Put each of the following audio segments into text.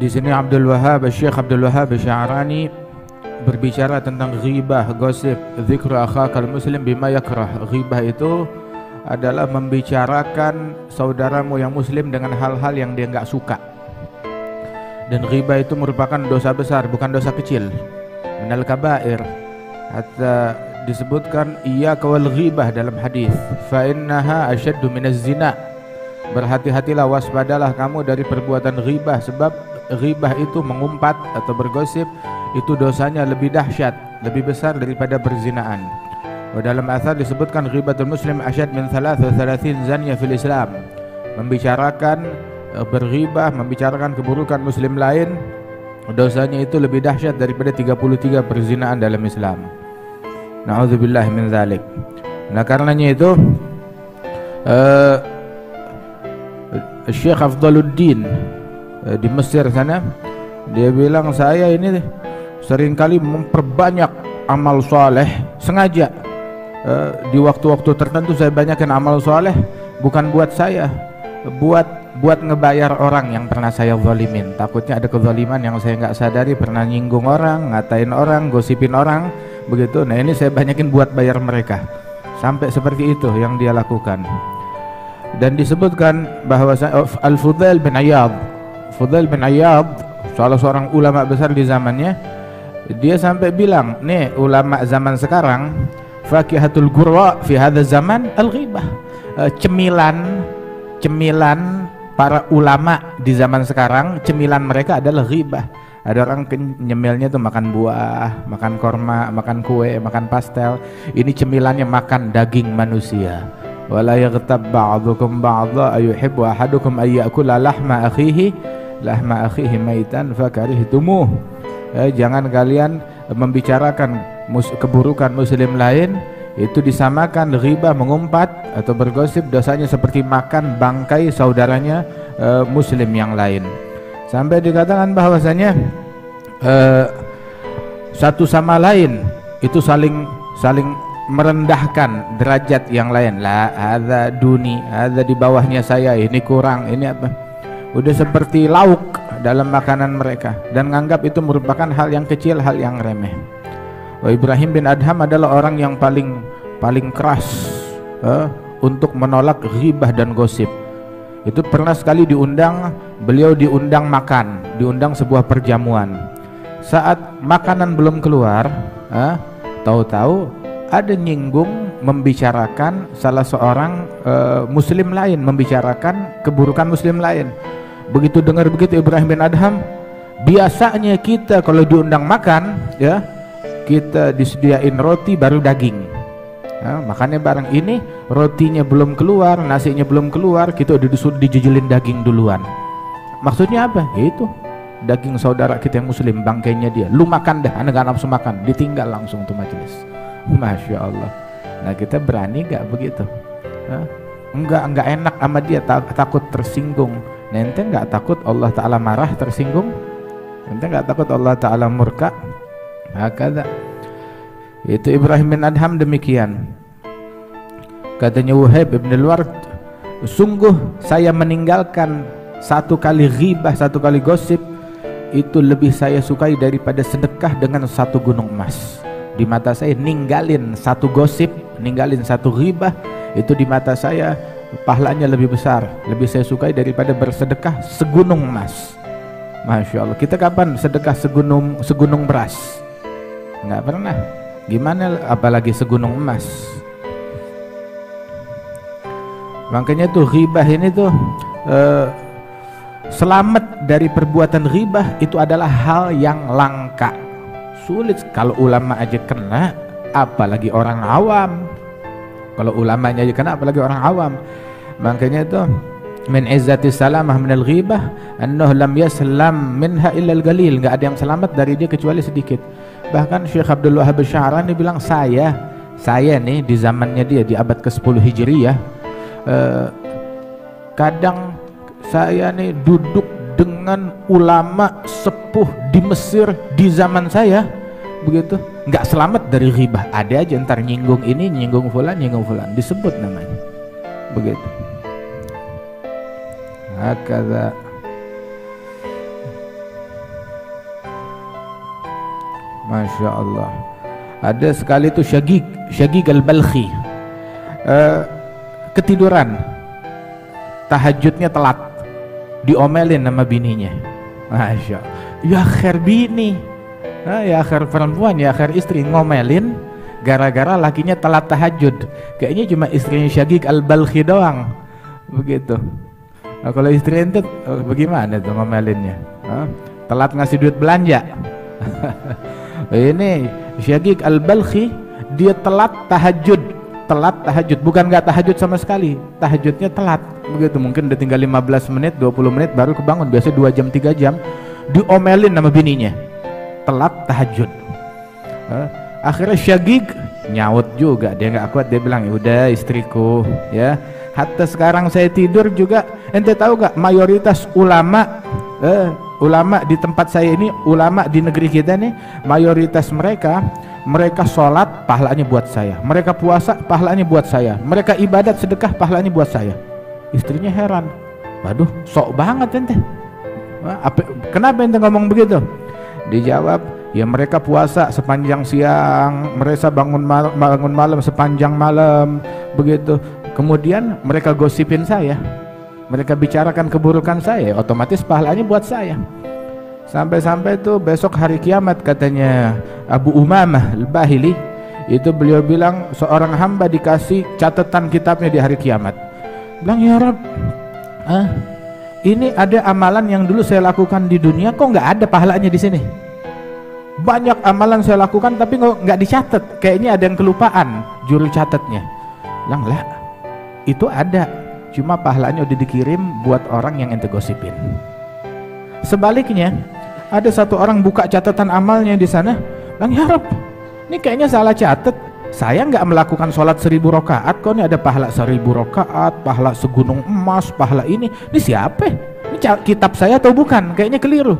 Di sini Syekh Abdul Wahhab Sya'rani berbicara tentang ghibah, gosip, dzikru akhakal muslim bima yakrah. Ghibah itu adalah membicarakan saudaramu yang muslim dengan hal-hal yang dia nggak suka. Dan ghibah itu merupakan dosa besar, bukan dosa kecil. Minal kabair. Hatta disebutkan iyyaka wal ghibah dalam hadis. Fa innaha asyaddu minaz zina. Berhati-hatilah, waspadalah kamu dari perbuatan ghibah, sebab ghibah itu mengumpat atau bergosip, itu dosanya lebih dahsyat, lebih besar daripada perzinaan. Dalam athar disebutkan ghibatul muslim asyad min 33 zanya fil Islam. Membicarakan berghibah, membicarakan keburukan muslim lain, dosanya itu lebih dahsyat daripada 33 perzinaan dalam Islam. Na'udzubillah min dzalik. Nah, karenanya itu Syekh Afdaluddin di Mesir sana, dia bilang, saya ini seringkali memperbanyak amal soleh sengaja. Di waktu-waktu tertentu saya banyakkan amal soleh, bukan buat saya, buat ngebayar orang yang pernah saya zalimin. Takutnya ada kezaliman yang saya nggak sadari, pernah nyinggung orang, ngatain orang, gosipin orang, begitu. Nah, ini saya banyakin buat bayar mereka. Sampai seperti itu yang dia lakukan. Dan disebutkan bahwa Al-Fudail bin Iyad, salah seorang ulama besar di zamannya, dia sampai bilang, nih ulama zaman sekarang, fakihatul gurra fi hadha zaman al-ghibah. Cemilan para ulama di zaman sekarang, cemilan mereka adalah ghibah. Ada orang nyemilnya tuh makan buah, makan korma, makan kue, makan pastel. Ini cemilannya makan daging manusia. Wala yaghtab ba'dukum ba'dha ayuhibbu ahadukum ay ya'kula lahma akhihi maitan fakarihtumuh. Jangan kalian membicarakan keburukan muslim lain, itu disamakan ghibah, mengumpat atau bergosip, dosanya seperti makan bangkai saudaranya muslim yang lain. Sampai dikatakan bahwasanya satu sama lain itu saling merendahkan derajat yang lain. La hadza duni, hadza di bawahnya saya, ini kurang, ini apa. Udah seperti lauk dalam makanan mereka, dan menganggap itu merupakan hal yang kecil, hal yang remeh. Ibrahim bin Adham adalah orang yang paling keras untuk menolak ghibah dan gosip. Itu pernah sekali beliau diundang makan, diundang sebuah perjamuan. Saat makanan belum keluar, tahu-tahu ada nyinggung, membicarakan salah seorang muslim lain, membicarakan keburukan muslim lain. Begitu dengar begitu Ibrahim bin Adham, biasanya kita kalau diundang makan, ya, kita disediain roti baru daging. Makannya bareng, ini rotinya belum keluar, nasinya belum keluar, kita udah disuruh dijejelin daging duluan. Maksudnya apa? Itu daging saudara kita yang muslim, bangkainya dia, lu makan dah, anak gak nafsu makan, ditinggal langsung tuh majelis. Masya Allah. Nah, kita berani gak begitu? Enggak enak sama dia, takut tersinggung. Ente gak takut Allah Ta'ala marah, tersinggung? Ente gak takut Allah Ta'ala murka? Hakadha. Itu Ibrahim bin Adham demikian. Katanya Wuhaib ibn al-Ward, sungguh saya meninggalkan satu kali ghibah, satu kali gosip, itu lebih saya sukai daripada sedekah dengan satu gunung emas. Di mata saya ninggalin satu gosip, ninggalin satu ghibah, itu di mata saya pahalanya lebih besar, lebih saya sukai daripada bersedekah segunung emas. Masya Allah. Kita kapan sedekah segunung beras? Nggak pernah. Gimana apalagi segunung emas? Makanya tuh ghibah ini tuh selamat dari perbuatan ghibah itu adalah hal yang langka. Sulit. Kalau ulama aja kena, apalagi orang awam. Kalau ulamanya aja kena, apalagi orang awam. Makanya itu min izzati salamah minal ghibah annahu lam yaslam minha illa al-qalil. Enggak ada yang selamat dari dia kecuali sedikit. Bahkan Syekh Abdul Wahhab Sya'rani bilang, saya nih di zamannya dia, di abad ke-10 Hijriyah, kadang saya nih duduk dengan ulama sepuh di Mesir di zaman saya, begitu, nggak selamat dari ghibah. Ada aja ntar nyinggung ini, nyinggung fulan, disebut namanya, begitu. Hakadha. Masya Allah. Ada sekali itu Syagig al-Balkhi, ketiduran, tahajudnya telat, diomelin sama bininya. Masya Allah. Ya akhir bini, ya akhir perempuan, ya akhir istri, ngomelin gara-gara lakinya telat tahajud. Kayaknya cuma istrinya Syagig al-Balkhi doang begitu. Nah, kalau istri ente bagaimana tuh ngomelinnya? Telat ngasih duit belanja. Ini Syagig al-Balkhi, dia telat tahajud, bukan nggak tahajud sama sekali, tahajudnya telat begitu. Mungkin udah tinggal 15 menit 20 menit baru kebangun, biasa 2 jam 3 jam, diomelin sama bininya telat tahajud. Akhirnya Syagig nyaut juga, dia nggak kuat, dia bilang, udah istriku ya, hatta sekarang saya tidur juga, ente tahu gak mayoritas ulama di tempat saya ini, ulama di negeri kita nih, mayoritas mereka sholat pahalanya buat saya, mereka puasa pahalanya buat saya, mereka ibadat sedekah pahalanya buat saya. Istrinya heran, waduh sok banget ente, kenapa ente ngomong begitu? Dijawab, ya mereka puasa sepanjang siang, mereka bangun malam sepanjang malam begitu, kemudian mereka gosipin saya, mereka bicarakan keburukan saya, otomatis pahalanya buat saya. Sampai-sampai tuh besok hari kiamat, katanya Abu Umamah al-Bahili, itu beliau bilang seorang hamba dikasih catatan kitabnya di hari kiamat. Bilang, ya Rabb, ini ada amalan yang dulu saya lakukan di dunia, kok nggak ada pahalanya di sini? Banyak amalan saya lakukan tapi nggak dicatat, kayaknya ada yang kelupaan juru catatnya. Bilang, lah itu ada, cuma pahalanya udah dikirim buat orang yang ente gosipin. Sebaliknya, ada satu orang buka catatan amalnya di sana, bilang, ya Rabb, ini kayaknya salah catat, saya nggak melakukan sholat 1000 rakaat kok, ini ada pahala 1000 rakaat, pahala segunung emas, pahala ini siapa? Ini kitab saya atau bukan? Kayaknya keliru.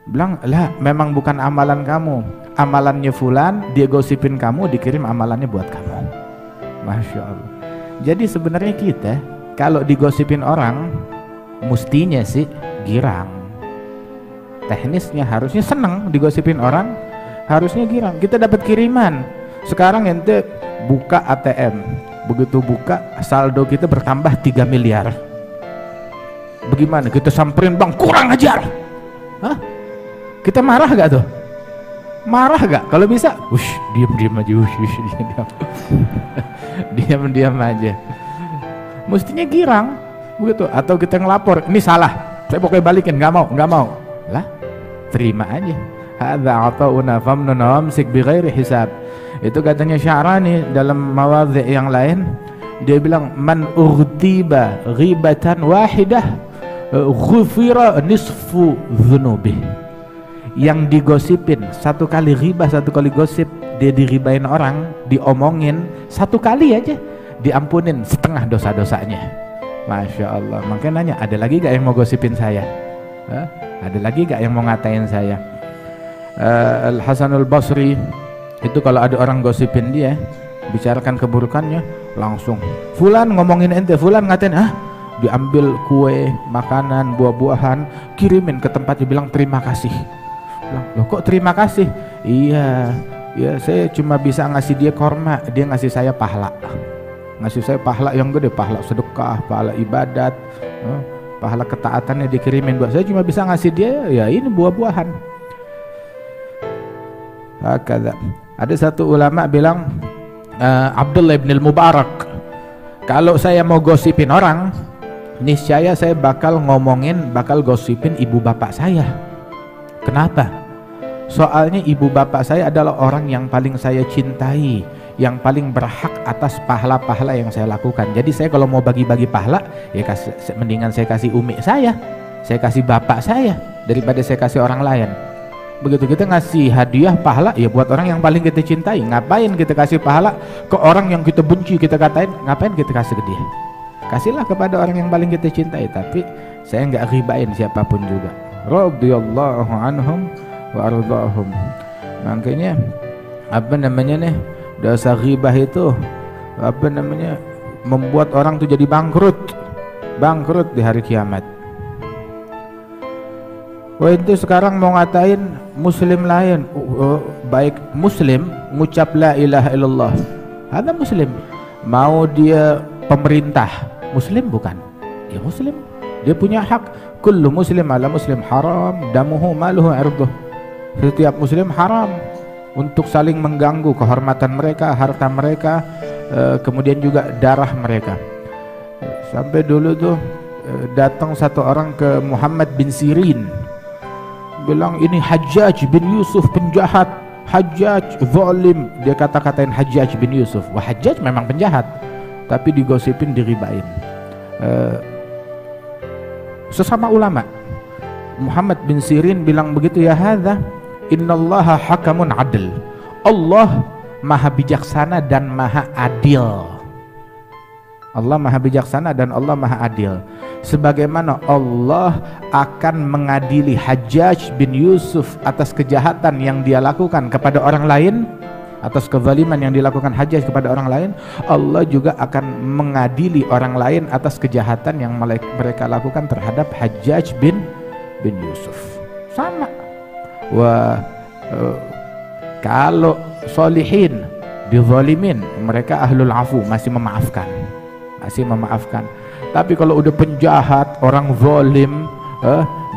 Bilang, lah memang bukan amalan kamu, amalannya fulan, dia gosipin kamu, dikirim amalannya buat kamu. Masya Allah. Jadi sebenarnya kita kalau digosipin orang, mestinya sih girang. Teknisnya harusnya seneng digosipin orang, harusnya girang. Kita dapat kiriman, sekarang ente buka ATM, begitu buka saldo kita bertambah 3 miliar. Bagaimana? Kita samperin, bang kurang ajar. Hah? Kita marah gak tuh? Marah gak? Kalau bisa, diam aja, diam aja. Mestinya girang begitu. Atau kita ngelapor, ini salah, saya pokoknya balikin, nggak mau. Lah, terima aja. Hadza ata'una famnun amsik bighairi hisab. Itu katanya Sya'rani dalam mawadhi' yang lain, dia bilang, man ughtiba ghibatan wahidah ghufira nisfu dzunubih. Yang digosipin satu kali ghibah, satu kali gosip, dia diribain orang, diomongin satu kali aja, diampunin setengah dosa-dosanya. Masya Allah. Makanya nanya, ada lagi gak yang mau gosipin saya? Ada lagi gak yang mau ngatain saya? Al-Hasanul Basri itu kalau ada orang gosipin dia, bicarakan keburukannya, langsung fulan ngomongin ente, fulan ngatain, diambil kue, makanan, buah-buahan, kirimin ke tempatnya, bilang terima kasih. Loh kok terima kasih? Iya, saya cuma bisa ngasih dia korma, dia ngasih saya pahala. Ngasih saya pahala yang gede, pahala sedekah, pahala ibadat, pahala ketaatannya dikirimin buat saya, cuma bisa ngasih dia ya ini buah-buahan. Hakadha. Ada satu ulama bilang, Abdullah bin al-Mubarak, kalau saya mau gosipin orang, niscaya saya bakal gosipin ibu bapak saya. Kenapa? Soalnya ibu bapak saya adalah orang yang paling saya cintai, yang paling berhak atas pahala-pahala yang saya lakukan. Jadi saya kalau mau bagi-bagi pahala, ya mendingan saya kasih umi saya kasih bapak saya, daripada saya kasih orang lain. Begitu kita ngasih hadiah pahala, ya buat orang yang paling kita cintai. Ngapain kita kasih pahala ke orang yang kita benci, kita katain, ngapain kita kasih ke dia? Kasihlah kepada orang yang paling kita cintai. Tapi saya nggak ribain siapapun juga. Radhiyallahu anhum wa ardhahum. Makanya dosa ghibah itu membuat orang tuh jadi bangkrut di hari kiamat. Wah, itu sekarang mau ngatain muslim lain, baik muslim ngucap la ilaha illallah, ada muslim. Mau dia pemerintah, muslim bukan? Dia muslim, dia punya hak. Kullu muslim ala muslim haram damuhu maluhu irduh. Setiap muslim haram untuk saling mengganggu kehormatan mereka, harta mereka, kemudian juga darah mereka. Sampai dulu tuh datang satu orang ke Muhammad bin Sirin, bilang ini Hajjaj bin Yusuf penjahat, Hajjaj zalim. Dia kata-katain Hajjaj bin Yusuf. Wah, Hajjaj memang penjahat, tapi digosipin, diribain. Sesama ulama, Muhammad bin Sirin bilang begitu, ya hadza innallaha hakamun adil. Allah maha bijaksana dan maha adil. Allah maha bijaksana dan Allah maha adil. Sebagaimana Allah akan mengadili Hajjaj bin Yusuf atas kejahatan yang dia lakukan kepada orang lain, atas kezaliman yang dilakukan Hajjaj kepada orang lain, Allah juga akan mengadili orang lain atas kejahatan yang mereka lakukan terhadap Hajjaj bin Yusuf. Sama. Wah, kalau solihin dizalimin, mereka ahlul afu, masih memaafkan. Tapi kalau udah penjahat, orang zalim,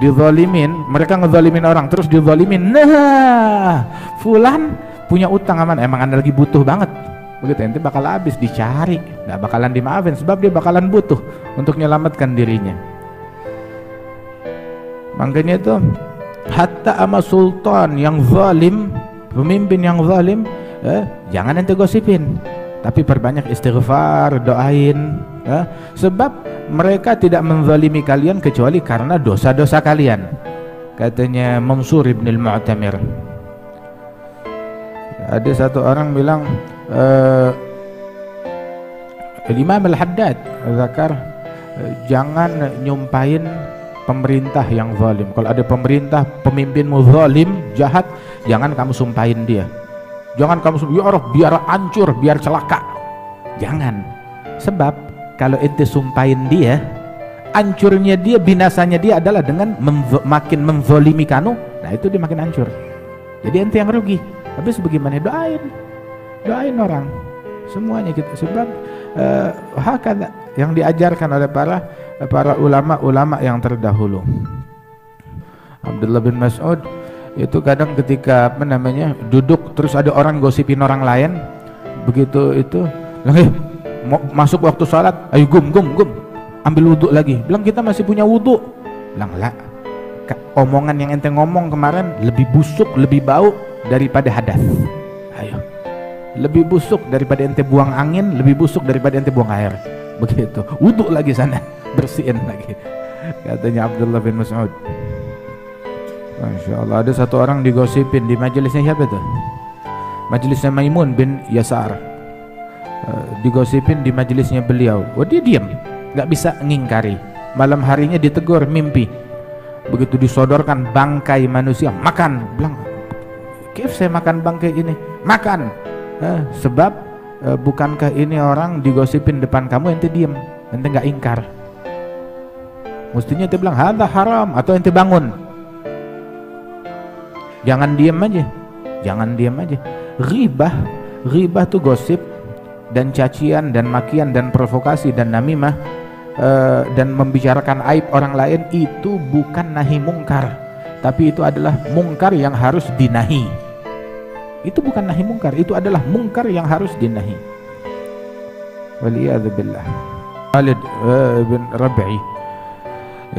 dizalimin, mereka ngezalimin orang terus dizalimin. Nah, fulan punya utang aman, emang anda lagi butuh banget, begitu, ente bakal habis dicari, nggak bakalan dimaafin sebab dia bakalan butuh untuk menyelamatkan dirinya. Makanya itu hatta ama sultan yang zalim, pemimpin yang zalim, jangan ente gosipin, tapi perbanyak istighfar, doain, sebab mereka tidak menzalimi kalian kecuali karena dosa-dosa kalian. Katanya Mansur ibn al-Mu'tamir, ada satu orang bilang, Imam al-Haddad zakar, jangan nyumpahin pemerintah yang zalim. Kalau ada pemerintah, pemimpinmu zalim, jahat, jangan kamu sumpahin dia. Jangan kamu sumpahin, ya Allah, biar hancur, biar celaka. Jangan. Sebab kalau ente sumpahin dia, hancurnya dia, binasanya dia adalah dengan makin menzalimi kamu. Nah itu dia makin hancur. Jadi ente yang rugi. Habis bagaimana? Doain orang semuanya gitu. Sebab hakada yang diajarkan oleh para ulama yang terdahulu. Abdullah bin Mas'ud itu kadang ketika duduk terus ada orang gosipin orang lain, begitu itu mau masuk waktu sholat, ayo gum ambil wudhu lagi. Bilang kita masih punya wudhu. Bilang lah, omongan yang ente ngomong kemarin lebih busuk, lebih bau daripada hadas. Ayo, lebih busuk daripada ente buang angin, lebih busuk daripada ente buang air. Begitu, wudhu lagi sana, bersihin lagi. Katanya Abdullah bin Mas'ud. Masya Allah, ada satu orang digosipin di majelisnya, siapa itu? Majelisnya Maimun bin Yasar. Digosipin di majelisnya beliau. Oh, dia diam, nggak bisa ngingkari. Malam harinya ditegur mimpi. Begitu disodorkan bangkai manusia, makan. Bilang, kif saya makan bangkai ini? Makan. Sebab bukankah ini orang digosipin depan kamu, ente diam, ente nggak ingkar. Mestinya ente bilang hadza haram, atau ente bangun. Jangan diam aja. Ghibah tuh gosip dan cacian dan makian dan provokasi dan namimah, dan membicarakan aib orang lain, itu bukan nahi mungkar, tapi itu adalah mungkar yang harus dinahi. Itu bukan nahi mungkar, itu adalah mungkar yang harus dinahi. Waliyadzubillah. Khalid bin Rabi'i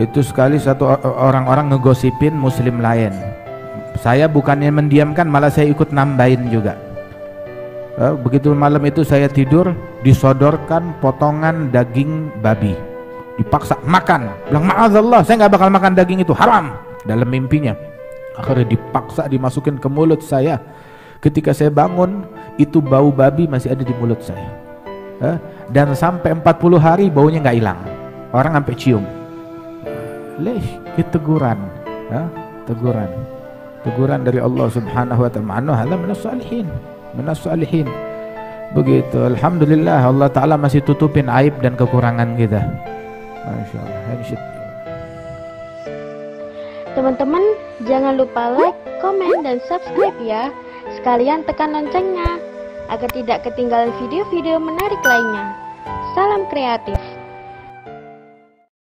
itu sekali satu orang-orang ngegosipin muslim lain. Saya bukannya mendiamkan, malah saya ikut nambahin juga. Begitu malam itu saya tidur, disodorkan potongan daging babi, dipaksa makan. Bilang ma'azallah, saya nggak bakal makan daging itu, haram, dalam mimpinya. Akhirnya dipaksa dimasukin ke mulut saya. Ketika saya bangun, itu bau babi masih ada di mulut saya, dan sampai 40 hari baunya nggak hilang. Orang sampai cium. Teguran, teguran dari Allah Subhanahu wa ta'ala. Hadza minas salihin. Begitu. Alhamdulillah, Allah Ta'ala masih tutupin aib dan kekurangan kita. Masya Allah. Teman-teman, jangan lupa like, komen, dan subscribe ya. Sekalian tekan loncengnya agar tidak ketinggalan video-video menarik lainnya. Salam kreatif.